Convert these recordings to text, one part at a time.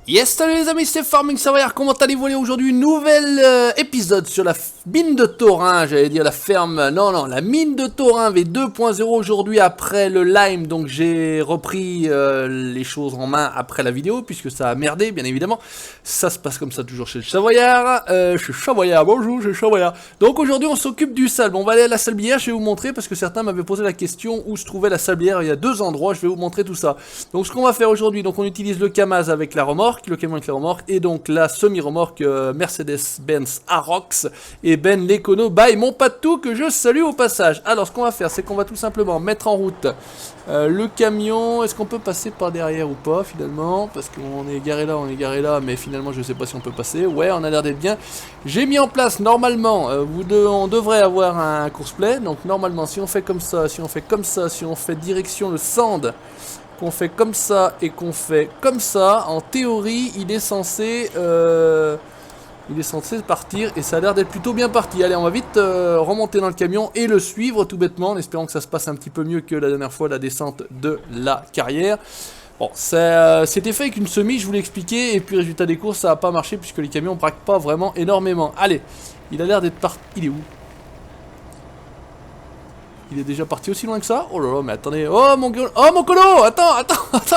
Yes, salut les amis, c'est Farming Savoyard, comment allez-vous aujourd'hui? Nouvel épisode sur la mine de Thorin, j'allais dire la ferme, non, la mine de Thorin V2.0 aujourd'hui après le Lime, donc j'ai repris les choses en main après la vidéo, puisque ça a merdé, bien évidemment, ça se passe comme ça toujours chez le Savoyard, je suis Savoyard, bonjour, je suis Savoyard, donc aujourd'hui on s'occupe du sable, on va aller à la sablière, je vais vous montrer, parce que certains m'avaient posé la question où se trouvait la sablière, il y a deux endroits, je vais vous montrer tout ça, donc ce qu'on va faire aujourd'hui, donc on utilise le Kamaz avec la remorque, le camion avec la remorque, et donc la semi-remorque Mercedes-Benz Arox, et Ben Lecono by mon patou que je salue au passage. Alors ce qu'on va faire, c'est qu'on va tout simplement mettre en route le camion. Est-ce qu'on peut passer par derrière ou pas finalement? Parce qu'on est garé là, mais finalement je sais pas si on peut passer. Ouais, on a l'air d'être bien. J'ai mis en place normalement, on devrait avoir un course-play, donc normalement si on fait comme ça, si on fait direction le sand, qu'on fait comme ça et qu'on fait comme ça, en théorie il est censé partir et ça a l'air d'être plutôt bien parti. Allez, on va vite remonter dans le camion et le suivre tout bêtement en espérant que ça se passe un petit peu mieux que la dernière fois, la descente de la carrière. Bon, c'était fait avec une semi, je vous l'ai expliqué, et puis résultat des courses ça n'a pas marché puisque les camions braquent pas vraiment énormément. Allez, il a l'air d'être parti. Il est où? Il est déjà parti aussi loin que ça? Oh là là, mais attendez. Oh mon gueule. Oh mon colo. Attends,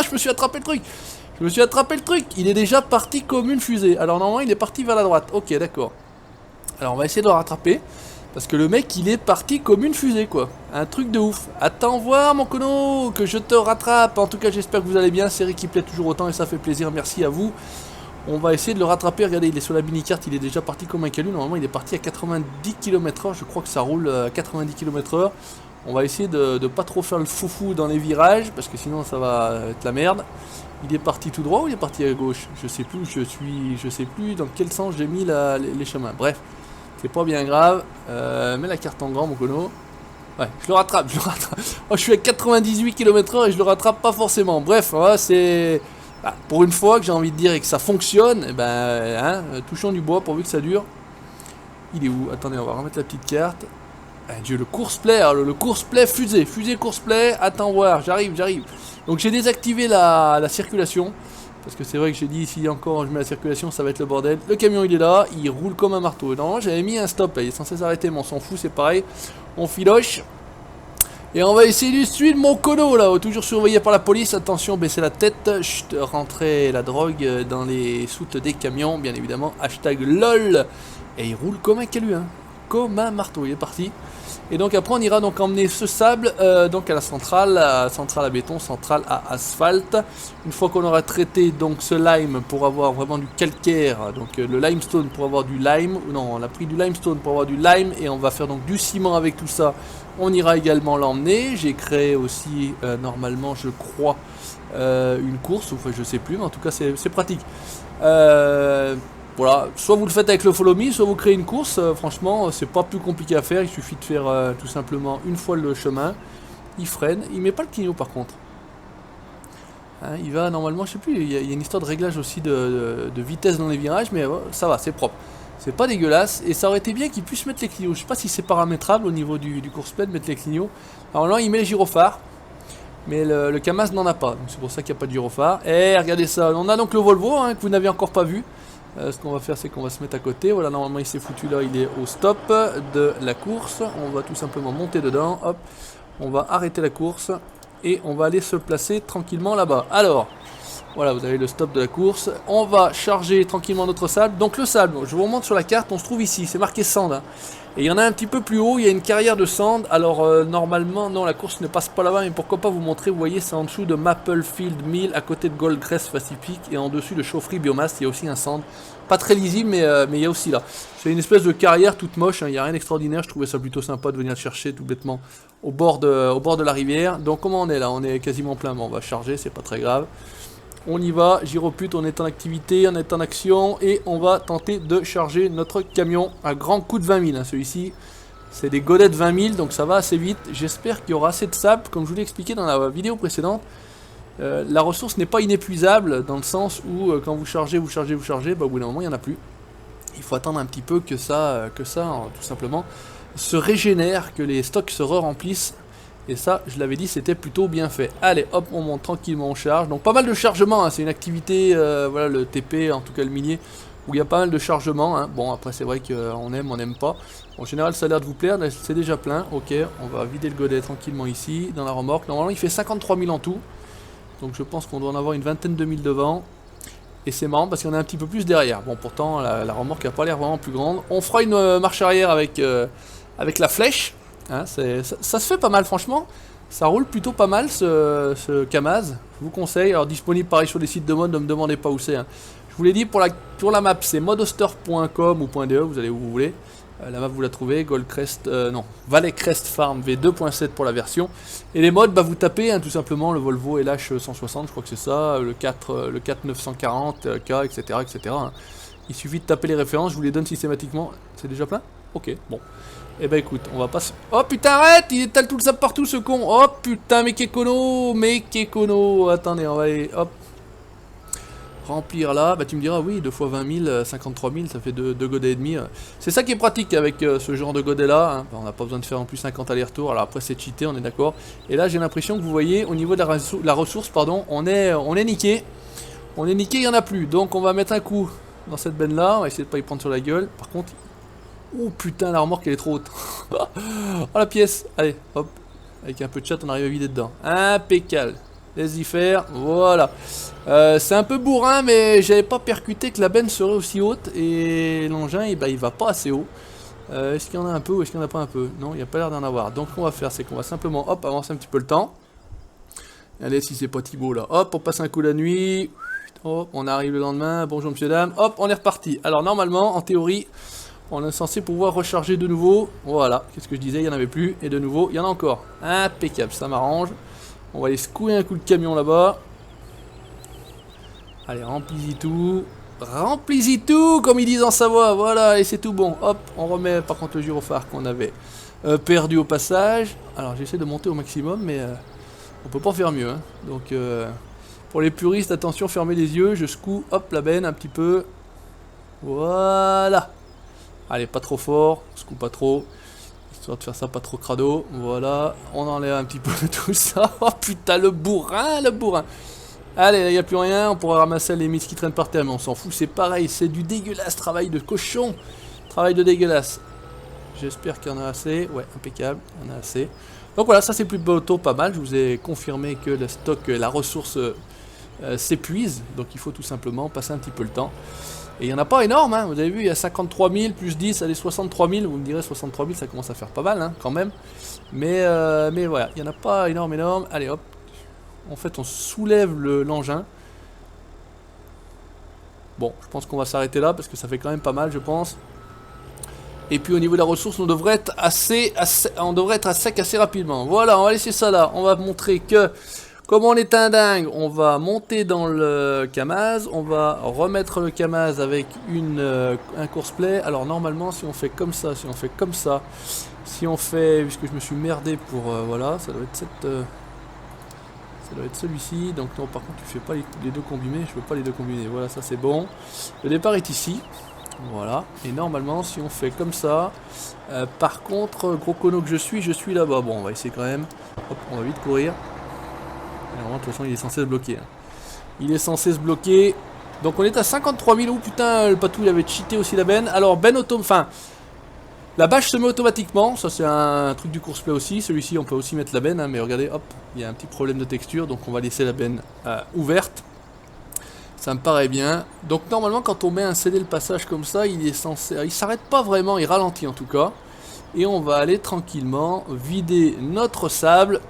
je me suis attrapé le truc. Il est déjà parti comme une fusée. Alors normalement il est parti vers la droite. Ok, d'accord. Alors on va essayer de le rattraper. Parce que le mec il est parti comme une fusée quoi. Un truc de ouf. Attends voir mon cono, que je te rattrape. En tout cas j'espère que vous allez bien. Série qui plaît toujours autant et ça fait plaisir. Merci à vous. On va essayer de le rattraper. Regardez, il est sur la mini-carte, il est déjà parti comme un calu. Normalement, il est parti à 90 km/h. Je crois que ça roule à 90 km/h. On va essayer de pas trop faire le foufou dans les virages, parce que sinon ça va être la merde. Il est parti tout droit ou il est parti à gauche? Je sais plus, je sais plus dans quel sens j'ai mis les chemins. Bref, c'est pas bien grave. Mets la carte en grand, mon cono. Ouais, je le rattrape. Oh, je suis à 98 km/h et je le rattrape pas forcément. Bref, ouais, c'est... Bah, pour une fois que j'ai envie de dire et que ça fonctionne, eh ben, touchons du bois pourvu que ça dure. Il est où? Attendez, on va remettre la petite carte. Ah, Dieu, le course-play, le course-play fusée course-play, attends voir, j'arrive. Donc j'ai désactivé la circulation, parce que c'est vrai que j'ai dit, si encore je mets la circulation, ça va être le bordel. Le camion il est là, il roule comme un marteau. Normalement j'avais mis un stop, là, il est censé s'arrêter, mais on s'en fout, c'est pareil. On filoche. Et on va essayer de suivre mon cono là, toujours surveillé par la police. Attention, baissez la tête. Chut, rentrer la drogue dans les soutes des camions, bien évidemment. Hashtag LOL. Et il roule comme un calu, hein. Comme un marteau, il est parti. Et donc après on ira donc emmener ce sable donc à la centrale à béton, centrale à asphalte. Une fois qu'on aura traité donc ce lime pour avoir vraiment du calcaire, donc le limestone pour avoir du lime, non on a pris du limestone pour avoir du lime et on va faire donc du ciment avec tout ça. On ira également l'emmener. J'ai créé aussi normalement je crois une course, enfin je sais plus mais en tout cas c'est pratique. Voilà, soit vous le faites avec le follow me, soit vous créez une course, franchement c'est pas plus compliqué à faire, il suffit de faire tout simplement une fois le chemin, il freine, il met pas le clignot par contre. Hein, il va normalement, je sais plus, il y a une histoire de réglage aussi de vitesse dans les virages, mais ça va, c'est propre. C'est pas dégueulasse, et ça aurait été bien qu'il puisse mettre les clignots, je sais pas si c'est paramétrable au niveau du course-play de mettre les clignots. Alors là il met les gyrophares, mais le Kamaz n'en a pas, donc c'est pour ça qu'il n'y a pas de gyrophare. Et regardez ça, on a donc le Volvo hein, que vous n'avez encore pas vu. Ce qu'on va faire c'est qu'on va se mettre à côté, voilà normalement il s'est foutu là, il est au stop de la course, on va tout simplement monter dedans, hop, on va arrêter la course et on va aller se placer tranquillement là-bas. Alors, voilà vous avez le stop de la course, on va charger tranquillement notre sable, donc le sable, je vous remonte sur la carte, on se trouve ici, c'est marqué sand, hein. Et il y en a un petit peu plus haut, il y a une carrière de sand, alors normalement non la course ne passe pas là-bas, mais pourquoi pas vous montrer, vous voyez c'est en dessous de Maplefield Mill, à côté de Goldcrest Pacific, et en dessus de Chaufferie Biomasse, il y a aussi un sand, pas très lisible mais il y a aussi là, c'est une espèce de carrière toute moche, hein. Il n'y a rien d'extraordinaire, je trouvais ça plutôt sympa de venir le chercher tout bêtement au bord de la rivière, donc comment on est là, on est quasiment plein, mais on va charger, c'est pas très grave. On y va, gyropute, on est en activité, on est en action et on va tenter de charger notre camion à grand coup de 20 000. Hein, celui-ci, c'est des godets de 20 000, donc ça va assez vite. J'espère qu'il y aura assez de sable, comme je vous l'ai expliqué dans la vidéo précédente. La ressource n'est pas inépuisable dans le sens où quand vous chargez, bah, au bout d'un moment il n'y en a plus. Il faut attendre un petit peu que ça tout simplement, se régénère, que les stocks se re-remplissent. Et ça, je l'avais dit, c'était plutôt bien fait. Allez, hop, on monte tranquillement en charge. Donc pas mal de chargement, hein. C'est une activité, voilà, le TP, en tout cas le minier, où il y a pas mal de chargement. Hein. Bon, après c'est vrai qu'on aime, on n'aime pas. En général, ça a l'air de vous plaire, c'est déjà plein. Ok, on va vider le godet tranquillement ici, dans la remorque. Normalement, il fait 53 000 en tout. Donc je pense qu'on doit en avoir une vingtaine de mille devant. Et c'est marrant parce qu'il y en a un petit peu plus derrière. Bon, pourtant, la remorque n'a pas l'air vraiment plus grande. On fera une marche arrière avec la flèche. Hein, ça se fait pas mal, franchement. Ça roule plutôt pas mal, ce Kamaz. Je vous conseille. Alors, disponible pareil sur les sites de mode, ne me demandez pas où c'est. Hein. Je vous l'ai dit, pour la map, c'est modoster.com ou .de, vous allez où vous voulez. La map, vous la trouvez. Goldcrest, non, Valley Crest Farm V2.7 pour la version. Et les modes, bah, vous tapez tout simplement le Volvo LH 160, je crois que c'est ça, le 4940K, etc. etc. Hein. Il suffit de taper les références, je vous les donne systématiquement. C'est déjà plein? Ok, bon. Eh ben écoute, on va pas se... Oh putain, arrête! Il étale tout le sable partout, ce con! Oh putain, mais Kekono! Attendez, on va aller, hop. Remplir là, bah tu me diras, oui, 2 fois 20 000, 53 000, ça fait 2 godets et demi. C'est ça qui est pratique avec ce genre de godet là, hein. On n'a pas besoin de faire en plus 50 allers-retours, alors après c'est cheaté, on est d'accord. Et là j'ai l'impression que vous voyez, au niveau de la ressource, pardon, on est niqué. On est niqué, il n'y en a plus, donc on va mettre un coup dans cette benne là, on va essayer de pas y prendre sur la gueule. Par contre, oh putain, la remorque elle est trop haute. Oh la pièce, allez, hop, avec un peu de chat on arrive à vider dedans. Impeccable. Laisse-y faire, voilà. C'est un peu bourrin, mais j'avais pas percuté que la benne serait aussi haute. Et l'engin, il va pas assez haut. Est-ce qu'il y en a un peu ou est-ce qu'il n'y en a pas un peu? Non, il n'y a pas l'air d'en avoir. Donc, ce qu'on va faire, c'est qu'on va simplement, hop, avancer un petit peu le temps. Allez, si c'est pas Thibaut là. Hop, on passe un coup la nuit. Hop, on arrive le lendemain. Bonjour, monsieur, dame. Hop, on est reparti. Alors, normalement, en théorie, on est censé pouvoir recharger de nouveau. Voilà, qu'est-ce que je disais? Il n'y en avait plus. Et de nouveau, il y en a encore. Impeccable, ça m'arrange. On va aller secouer un coup de camion là-bas. Allez, remplis-y tout. Remplis-y tout, comme ils disent en Savoie. Voilà, et c'est tout bon. Hop, on remet par contre le gyrophare qu'on avait perdu au passage. Alors, j'essaie de monter au maximum, mais on peut pas faire mieux. Hein. Donc, pour les puristes, attention, fermez les yeux. Je secoue, hop, la benne un petit peu. Voilà. Allez, pas trop fort. Secoue pas trop. De faire ça pas trop crado, voilà, on enlève un petit peu tout ça. Oh putain, le bourrin. Allez, là, il n'y a plus rien, on pourra ramasser les mises qui traînent par terre, mais on s'en fout, c'est pareil, c'est du dégueulasse, travail de cochon, travail de dégueulasse. J'espère qu'il y en a assez, ouais, impeccable, il y en a assez. Donc voilà, ça c'est plutôt pas mal, je vous ai confirmé que le stock, la ressource s'épuise, donc il faut tout simplement passer un petit peu le temps. Et il n'y en a pas énorme, hein. Vous avez vu, il y a 53 000 plus 10, allez 63 000, vous me direz 63 000 ça commence à faire pas mal hein, quand même. Mais voilà, il n'y en a pas énorme. Allez hop, en fait on soulève l'engin. Bon, je pense qu'on va s'arrêter là parce que ça fait quand même pas mal je pense. Et puis au niveau de la ressource, on devrait être on devrait être à sec assez rapidement. Voilà, on va laisser ça là, on va montrer que... Comme on est un dingue, on va monter dans le Kamaz, on va remettre le Kamaz avec un course-play. Alors normalement, si on fait comme ça, si on fait, puisque je me suis merdé pour, voilà, ça doit être celui-ci. Donc non, par contre, tu fais pas les deux combinés, je veux pas les deux combiner. Voilà, ça c'est bon. Le départ est ici. Voilà, et normalement, si on fait comme ça, par contre, gros cono que je suis là-bas. Bon, on va essayer quand même. Hop, on va vite courir. De toute façon il est censé se bloquer. Hein. Il est censé se bloquer. Donc on est à 53 000. Oh putain, le patou il avait cheaté aussi la benne. Alors benne auto... Enfin, la bâche se met automatiquement. Ça c'est un truc du course-play aussi. Celui-ci on peut aussi mettre la benne. Hein, mais regardez, hop, il y a un petit problème de texture. Donc on va laisser la benne ouverte. Ça me paraît bien. Donc normalement quand on met un CD le passage comme ça, il est censé... Il s'arrête pas vraiment, il ralentit en tout cas. Et on va aller tranquillement vider notre sable.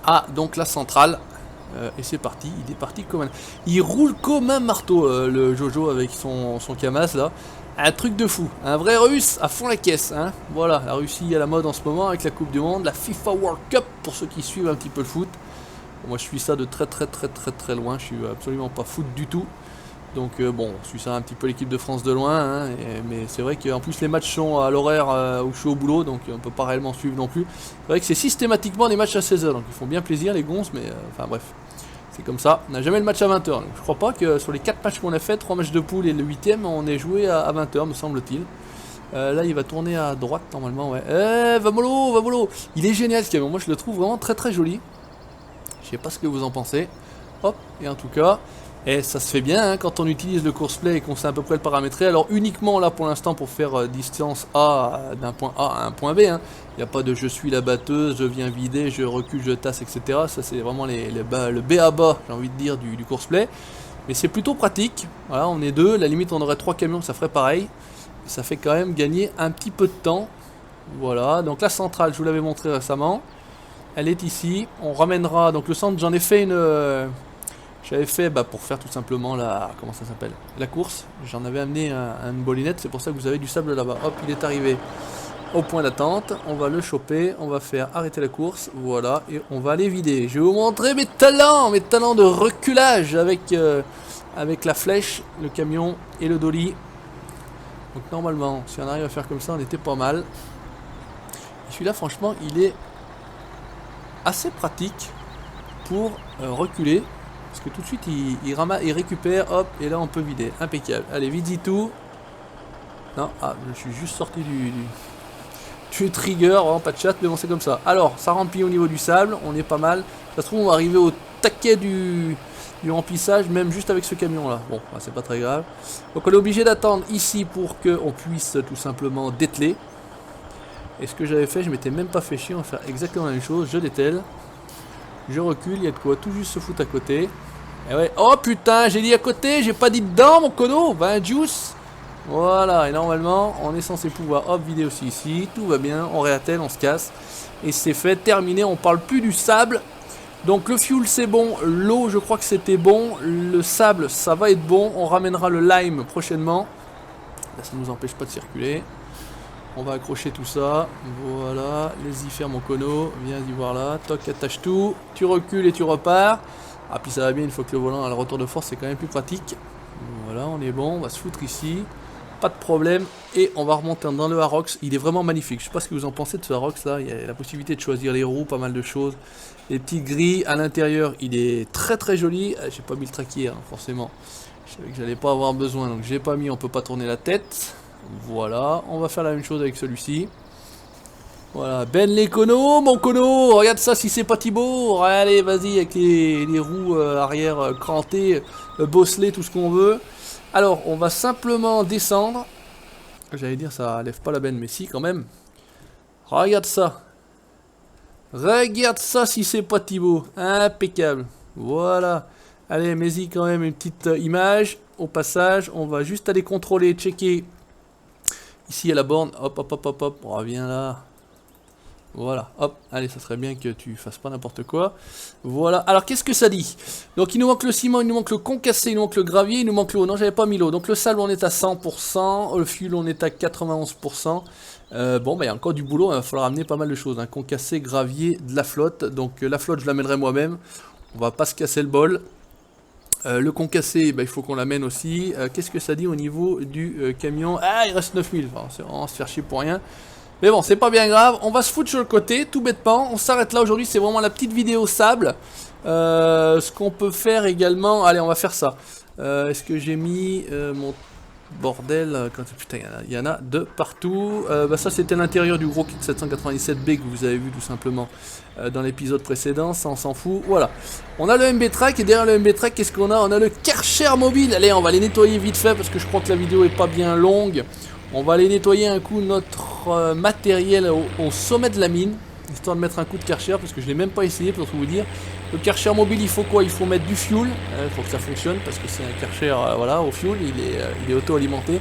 Ah, donc la centrale, et c'est parti, il est parti comme un... Il roule comme un marteau, le Jojo, avec son Kamaz, là. Un truc de fou, un vrai russe à fond la caisse, hein. Voilà, la Russie à la mode en ce moment, avec la Coupe du Monde, la FIFA World Cup, pour ceux qui suivent un petit peu le foot. Moi, je suis ça de très loin, je suis absolument pas foot du tout. Donc bon, je suis ça un petit peu l'équipe de France de loin, hein, mais c'est vrai qu'en plus les matchs sont à l'horaire où je suis au boulot, donc on peut pas réellement suivre non plus. C'est vrai que c'est systématiquement des matchs à 16h, donc ils font bien plaisir les gonzes, mais enfin bref, c'est comme ça. On n'a jamais le match à 20h, je crois pas que sur les 4 matchs qu'on a fait, 3 matchs de poule et le 8ème, on ait joué à 20h me semble-t-il. Là il va tourner à droite normalement, ouais. Va mollo, va mollo. Il est génial ce camion, moi je le trouve vraiment très très joli. Je sais pas ce que vous en pensez. Hop, et en tout cas, ça se fait bien hein, quand on utilise le course-play et qu'on sait à peu près le paramétrer. Alors uniquement là pour l'instant pour faire distance A d'un point A à un point B. Hein. Il n'y a pas de je suis la batteuse, je viens vider, je recule, je tasse, etc. Ça c'est vraiment le B à bas, j'ai envie de dire, du course-play. Mais c'est plutôt pratique. Voilà, on est deux, à la limite on aurait 3 camions, ça ferait pareil. Ça fait quand même gagner un petit peu de temps. Voilà, donc la centrale, je vous l'avais montré récemment. Elle est ici. On ramènera, donc le centre, j'en ai fait une... J'avais fait pour faire tout simplement la... Comment ça s'appelle? La course. J'en avais amené une bolinette, c'est pour ça que vous avez du sable là-bas. Hop, il est arrivé au point d'attente. On va le choper, on va faire arrêter la course. Voilà, et on va aller vider. Je vais vous montrer mes talents de reculage avec la flèche, le camion et le dolly. Donc normalement, si on arrive à faire comme ça, on était pas mal. Celui-là, franchement, il est assez pratique pour reculer. Parce que tout de suite, il récupère, hop, et là on peut vider. Impeccable. Allez, vide tout. Non, je suis juste sorti du trigger, vraiment pas de chat, mais bon, c'est comme ça. Alors, ça remplit au niveau du sable, on est pas mal. Ça se trouve, on va arriver au taquet du remplissage, même juste avec ce camion-là. Bon, c'est pas très grave. Donc, on est obligé d'attendre ici pour qu'on puisse tout simplement dételer. Et ce que j'avais fait, je m'étais même pas fait chier, on va faire exactement la même chose. Je dételle. Je recule, il y a de quoi tout juste se foutre à côté. Et ouais. Oh putain, j'ai dit à côté, j'ai pas dit dedans mon cono. Ben juice. Voilà, et normalement, on est censé pouvoir hop vider aussi ici. Tout va bien, on réattelle, on se casse. Et c'est fait, terminé, on parle plus du sable. Donc le fuel c'est bon, l'eau je crois que c'était bon. Le sable ça va être bon, on ramènera le lime prochainement. Là ça nous empêche pas de circuler. On va accrocher tout ça, voilà, laisse-y faire mon cono, viens y voir là, toc, attache tout, tu recules et tu repars. Ah puis ça va bien une fois que le volant a le retour de force, c'est quand même plus pratique. Voilà, on est bon, on va se foutre ici, pas de problème, et on va remonter dans le Arox, il est vraiment magnifique, je sais pas ce que vous en pensez de ce Arox là, il y a la possibilité de choisir les roues, pas mal de choses, les petits gris à l'intérieur, il est très très joli, j'ai pas mis le trackier hein, forcément, je savais que j'allais pas avoir besoin, donc j'ai pas mis, on peut pas tourner la tête. Voilà, on va faire la même chose avec celui-ci. Voilà, Ben les conos, mon cono, regarde ça si c'est pas Thibaut. Allez, vas-y, avec les roues arrière crantées, bosselées, tout ce qu'on veut. Alors, on va simplement descendre. J'allais dire, ça lève pas la benne, mais si, quand même. Regarde ça. Regarde ça si c'est pas Thibaut. Impeccable. Voilà. Allez, mets-y quand même une petite image. Au passage, on va juste aller contrôler, checker. Ici à la borne, hop, hop, hop, hop, hop, on revient là. Voilà, hop, allez, ça serait bien que tu fasses pas n'importe quoi. Voilà, alors qu'est-ce que ça dit? Donc il nous manque le ciment, il nous manque le concassé, il nous manque le gravier, il nous manque l'eau. Non, j'avais pas mis l'eau. Donc le sable, on est à 100%, le fuel, on est à 91%. Bon, bah il y a encore du boulot, il va falloir amener pas mal de choses. Hein. Concassé, gravier, de la flotte. Donc la flotte, je l'amènerai moi-même. On va pas se casser le bol. Le concassé, bah, il faut qu'on l'amène aussi. Qu'est-ce que ça dit au niveau du camion? Ah, il reste 9000. Enfin, c'est vraiment se faire chier pour rien. Mais bon, c'est pas bien grave. On va se foutre sur le côté, tout bêtement. On s'arrête là aujourd'hui. C'est vraiment la petite vidéo sable. Ce qu'on peut faire également... Allez, on va faire ça. Est-ce que j'ai mis mon bordel putain, il y en a de partout. Ça, c'était l'intérieur du gros kit 797B que vous avez vu tout simplement dans l'épisode précédent. Ça, on s'en fout. Voilà. On a le MB-Track et derrière le MB-Track, qu'est-ce qu'on a? On a le Karcher mobile. Allez, on va les nettoyer vite fait parce que je crois que la vidéo est pas bien longue. On va aller nettoyer un coup notre matériel au sommet de la mine, histoire de mettre un coup de Karcher, parce que je l'ai même pas essayé pour tout vous dire. Le Karcher mobile, il faut quoi? Il faut mettre du fuel, il faut que ça fonctionne, parce que c'est un Karcher voilà, au fuel, il est auto-alimenté.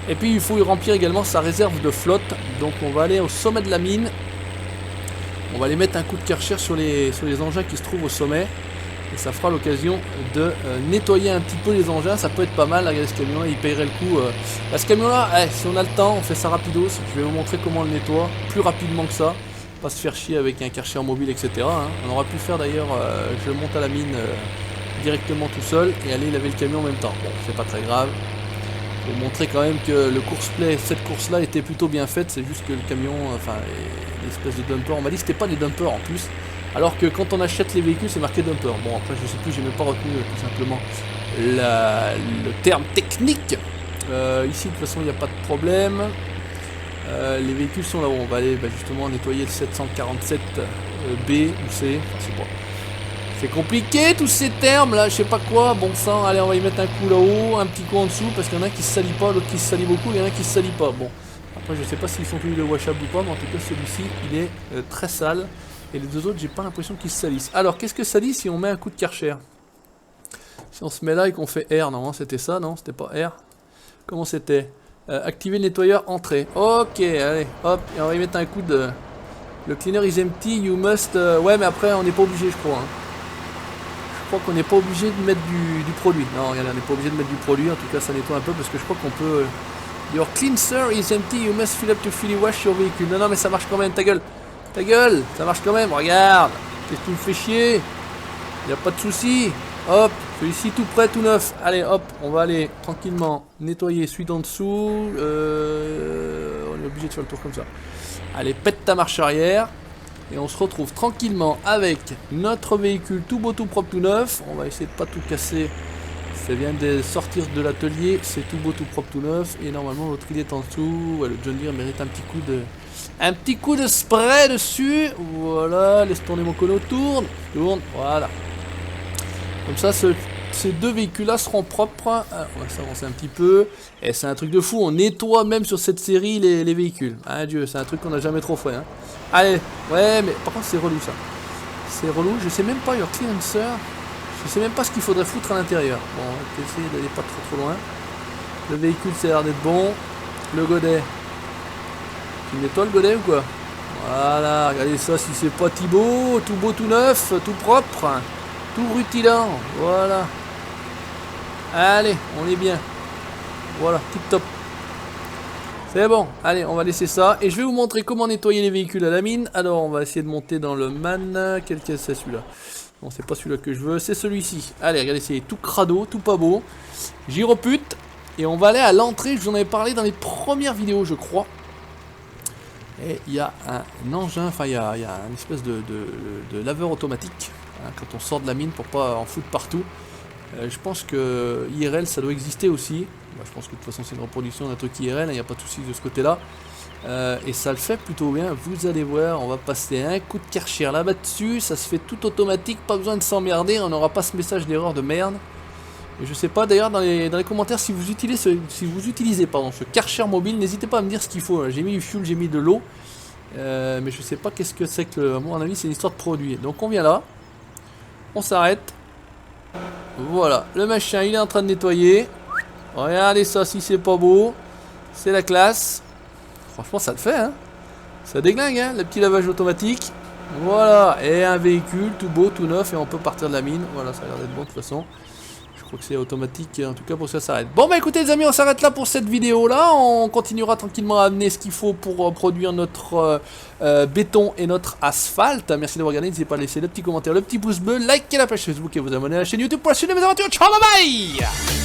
Et puis il faut y remplir également sa réserve de flotte, donc on va aller au sommet de la mine. On va aller mettre un coup de Karcher sur les engins qui se trouvent au sommet. Et ça fera l'occasion de nettoyer un petit peu les engins, ça peut être pas mal. Regardez ce camion là, il paierait le coup. Ce camion là, si on a le temps, on fait ça rapidos. Je vais vous montrer comment on le nettoie, plus rapidement que ça. Pas se faire chier avec un Karcher mobile, etc. Hein. On aurait pu le faire d'ailleurs, je monte à la mine directement tout seul et aller laver le camion en même temps. Bon, c'est pas très grave. Je vais vous montrer quand même que le course-play, cette course là était plutôt bien faite. C'est juste que le camion, enfin l'espèce de dumper, on m'a dit que c'était pas des dumpers en plus. Alors que quand on achète les véhicules, c'est marqué dumper. Bon, après, je sais plus, j'ai même pas retenu tout simplement le terme technique. Ici, de toute façon, il n'y a pas de problème. Les véhicules sont là-haut. On va aller justement nettoyer le 747 B ou C. Enfin, c'est pas... C'est compliqué tous ces termes là, je sais pas quoi. Bon sang, allez, on va y mettre un coup là-haut, un petit coup en dessous, parce qu'il y en a qui se salit pas, l'autre qui se salit beaucoup, il y en a qui se salit pas. Bon, après je sais pas s'ils sont tous de washable ou pas, mais en tout cas celui-ci il est très sale. Et les deux autres, j'ai pas l'impression qu'ils se salissent. Alors, qu'est-ce que ça dit si on met un coup de Karcher? Si on se met là et qu'on fait R, normalement c'était ça, non? C'était pas R. Comment c'était? Activer le nettoyeur, entrée. Ok, allez, hop, et on va y mettre un coup de... Le cleaner is empty, you must... Ouais, mais après, on n'est pas obligé, je crois. Hein. Je crois qu'on n'est pas obligé de mettre du produit. Non, regardez, on n'est pas obligé de mettre du produit. En tout cas, ça nettoie un peu parce que je crois qu'on peut... Your cleanser is empty, you must fill up to fully wash your vehicle. Non, non, mais ça marche quand même, ta gueule. Ta gueule, ça marche quand même, regarde. Qu'est-ce que tu me fais chier? Y a pas de souci. Hop, celui-ci tout prêt, tout neuf. Allez, hop, on va aller tranquillement nettoyer celui d'en dessous. On est obligé de faire le tour comme ça. Allez, pète ta marche arrière. Et on se retrouve tranquillement avec notre véhicule tout beau, tout propre, tout neuf. On va essayer de pas tout casser. Ça vient de sortir de l'atelier. C'est tout beau, tout propre, tout neuf. Et normalement, l'autre il est en dessous. Ouais, le John Deere mérite un petit coup de... Un petit coup de spray dessus. Voilà, laisse tourner mon cono. Tourne, tourne, voilà. Comme ça, ces deux véhicules-là seront propres. Alors, on va s'avancer un petit peu. Et c'est un truc de fou. On nettoie même sur cette série les véhicules. Hein, Dieu, c'est un truc qu'on n'a jamais trop fait. Hein. Allez, ouais, mais par contre, c'est relou ça. C'est relou. Je sais même pas, your cleanser. Je sais même pas ce qu'il faudrait foutre à l'intérieur. Bon, on va essayer d'aller pas trop loin. Le véhicule, ça a l'air d'être bon. Le godet. Tu nettoies le godet ou quoi? Voilà, regardez ça, si c'est pas Thibaut, tout beau, tout neuf, tout propre, tout rutilant, voilà. Allez, on est bien. Voilà, tip top. C'est bon, allez, on va laisser ça. Et je vais vous montrer comment nettoyer les véhicules à la mine. Alors, on va essayer de monter dans le man. Quel que c'est celui-là? Non, c'est pas celui-là que je veux, c'est celui-ci. Allez, regardez, c'est tout crado, tout pas beau. Gyropute. Et on va aller à l'entrée, je vous en avais parlé dans les premières vidéos, je crois. Et il y a un engin, enfin il y a une espèce de laveur automatique hein, quand on sort de la mine pour pas en foutre partout. Je pense que IRL ça doit exister aussi. Bah, je pense que de toute façon c'est une reproduction d'un truc IRL, il n'y a pas de souci de ce côté là. Et ça le fait plutôt bien, vous allez voir, on va passer un coup de Karcher là-bas dessus, ça se fait tout automatique, pas besoin de s'emmerder, on n'aura pas ce message d'erreur de merde. Et je sais pas d'ailleurs dans les commentaires si vous utilisez ce Karcher mobile, n'hésitez pas à me dire ce qu'il faut. J'ai mis du fuel, j'ai mis de l'eau, mais je sais pas qu'est-ce que c'est que, à mon avis c'est une histoire de produit. Donc on vient là, on s'arrête, voilà, le machin il est en train de nettoyer. Regardez ça, si c'est pas beau, c'est la classe. Franchement ça le fait hein, ça déglingue hein, le petit lavage automatique. Voilà, et un véhicule tout beau, tout neuf et on peut partir de la mine. Voilà, ça a l'air d'être bon de toute façon. Je crois que c'est automatique, en tout cas pour ça s'arrête. Bon bah écoutez les amis, on s'arrête là pour cette vidéo là. On continuera tranquillement à amener ce qu'il faut pour produire notre béton et notre asphalte. Merci d'avoir regardé, n'hésitez pas à laisser le petit commentaire, le petit pouce bleu, liker la page Facebook et vous abonner à la chaîne YouTube pour la suite de mes aventures. Ciao, bye bye.